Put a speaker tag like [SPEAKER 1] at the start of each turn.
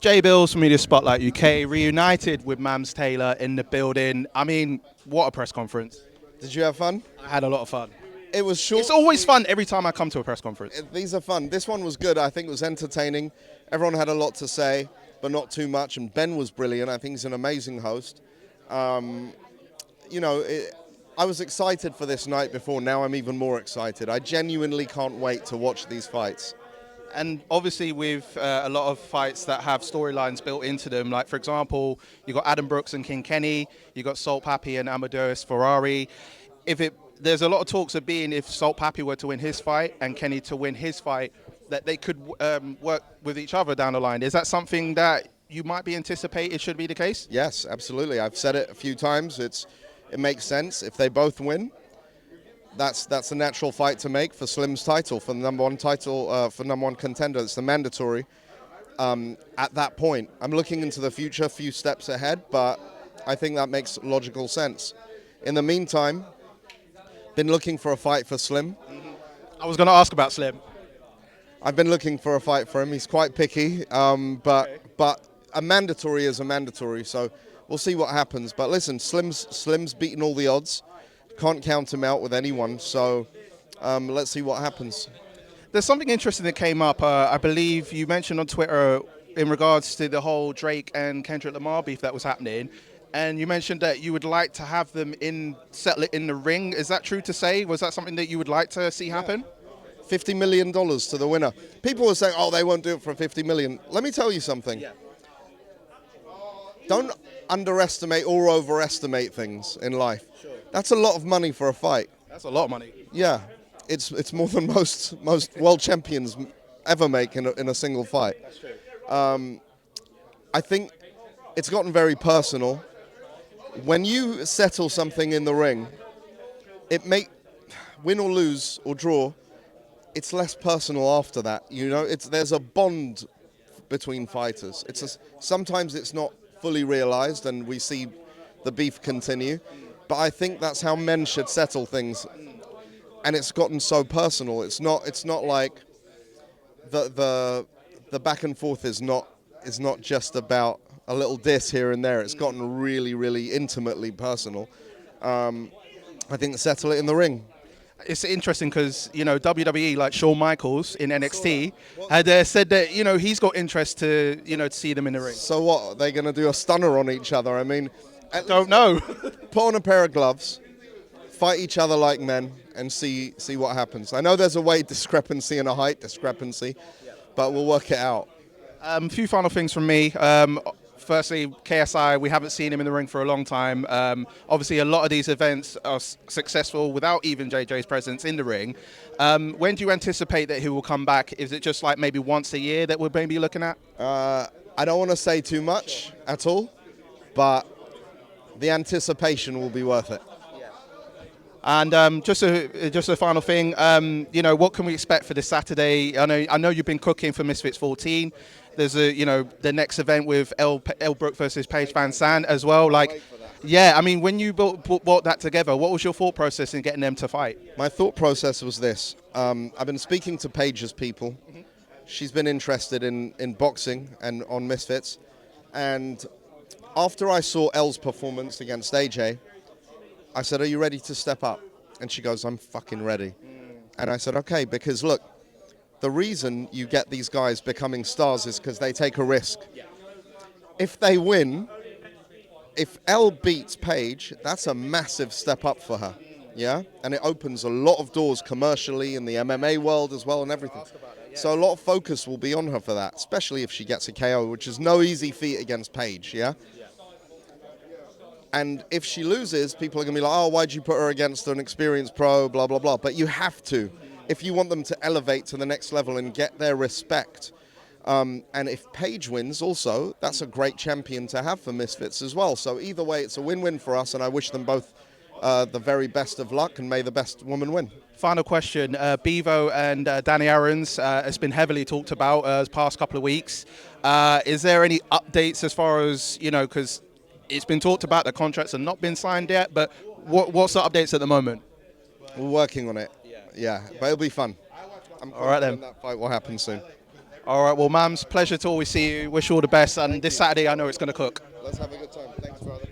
[SPEAKER 1] Jay Bills from Media Spotlight UK reunited with Mams Taylor in the building. I mean, what a press conference.
[SPEAKER 2] Did you have fun?
[SPEAKER 1] I had a lot of fun.
[SPEAKER 2] It was short.
[SPEAKER 1] It's always fun every time I come to a press conference.
[SPEAKER 2] These are fun. This one was good. I think it was entertaining. Everyone had a lot to say, but not too much. And Ben was brilliant. I think he's an amazing host. You know, I was excited for this night before. Now I'm even more excited. I genuinely can't wait to watch these fights.
[SPEAKER 1] And obviously with a lot of fights that have storylines built into them, like for example, you got Adam Brooks and King Kenny, you got Salt Pappy and Amadeus Ferrari. There's a lot of talks of being if Salt Pappy were to win his fight and Kenny to win his fight, that they could work with each other down the line. Is that something that you might be anticipated should be the case?
[SPEAKER 2] Yes, absolutely. I've said it a few times. It makes sense if they both win. That's a natural fight to make for Slim's title, for the number one title, for number one contender. It's the mandatory. At that point, I'm looking into the future, a few steps ahead, but I think that makes logical sense. In the meantime, been looking for a fight for Slim.
[SPEAKER 1] I was going to ask about Slim.
[SPEAKER 2] I've been looking for a fight for him. He's quite picky, but a mandatory is a mandatory, so we'll see what happens. But listen, Slim's beaten all the odds. Can't count him out with anyone, so let's see what happens.
[SPEAKER 1] There's something interesting that came up. I believe you mentioned on Twitter in regards to the whole Drake and Kendrick Lamar beef that was happening, and you mentioned that you would like to have them settle it in the ring. Is that true to say? Was that something that you would like to see happen?
[SPEAKER 2] $50 million to the winner. People were saying, oh, they won't do it for $50 million. Let me tell you something.
[SPEAKER 1] Yeah.
[SPEAKER 2] Don't underestimate or overestimate things in life.
[SPEAKER 1] Sure.
[SPEAKER 2] That's a lot of money for a fight.
[SPEAKER 1] That's a lot of money.
[SPEAKER 2] Yeah, it's more than most world champions ever make in a single fight.
[SPEAKER 1] That's true.
[SPEAKER 2] I think it's gotten very personal. When you settle something in the ring, win or lose or draw, it's less personal after that. You know, there's a bond between fighters. Sometimes it's not fully realized, and we see the beef continue. But I think that's how men should settle things, and it's gotten so personal. It's not like the back and forth is not just about a little diss here and there. It's gotten really, really intimately personal. I think settle it in the ring.
[SPEAKER 1] It's interesting because, you know, WWE, like Shawn Michaels in NXT, had said that, you know, he's got interest to, you know, to see them in the ring.
[SPEAKER 2] So what? Are they going to do a stunner on each other? I mean,
[SPEAKER 1] Don't know.
[SPEAKER 2] put on a pair of gloves, fight each other like men, and see what happens. I know there's a weight discrepancy and a height discrepancy, but we'll work it out.
[SPEAKER 1] A few final things from me. Firstly, KSI, we haven't seen him in the ring for a long time. Obviously, a lot of these events are successful without even JJ's presence in the ring. When do you anticipate that he will come back? Is it just like maybe once a year that we're maybe looking at?
[SPEAKER 2] I don't want to say too much at all, but the anticipation will be worth it.
[SPEAKER 1] And just a final thing, you know, what can we expect for this Saturday? I know you've been cooking for Misfits 14. There's the next event with Elle Brooke versus Paige Vanzant as well. Like, yeah, I mean, when you brought that together, what was your thought process in getting them to fight?
[SPEAKER 2] My thought process was this. I've been speaking to Paige's people. Mm-hmm. She's been interested in boxing and on Misfits. And after I saw Elle's performance against AJ, I said, are you ready to step up? And she goes, I'm fucking ready. And I said, okay, because look, the reason you get these guys becoming stars is because they take a risk. Yeah. If they win, if Elle beats Paige, that's a massive step up for her. Yeah? And it opens a lot of doors commercially in the MMA world as well and everything. So a lot of focus will be on her for that, especially if she gets a KO, which is no easy feat against Paige, yeah? And if she loses, people are going to be like, oh, why'd you put her against an experienced pro, blah, blah, blah. But you have to, if you want them to elevate to the next level and get their respect. And if Paige wins also, that's a great champion to have for Misfits as well. So either way, it's a win-win for us, and I wish them both the very best of luck, and may the best woman win.
[SPEAKER 1] Final question. BIVO and Danny Aaron's has been heavily talked about the past couple of weeks. Is there any updates as far as, you know, because it's been talked about, the contracts have not been signed yet, but what's the updates at the moment?
[SPEAKER 2] We're working on it. Yeah, but it'll be fun. I'm
[SPEAKER 1] all right then.
[SPEAKER 2] That fight will happen soon.
[SPEAKER 1] All right, well, Mams, pleasure to always see you. Wish you all the best. And
[SPEAKER 2] Thank
[SPEAKER 1] this
[SPEAKER 2] you.
[SPEAKER 1] Saturday, I know it's going to cook.
[SPEAKER 2] Let's have a good time. Thanks, brother.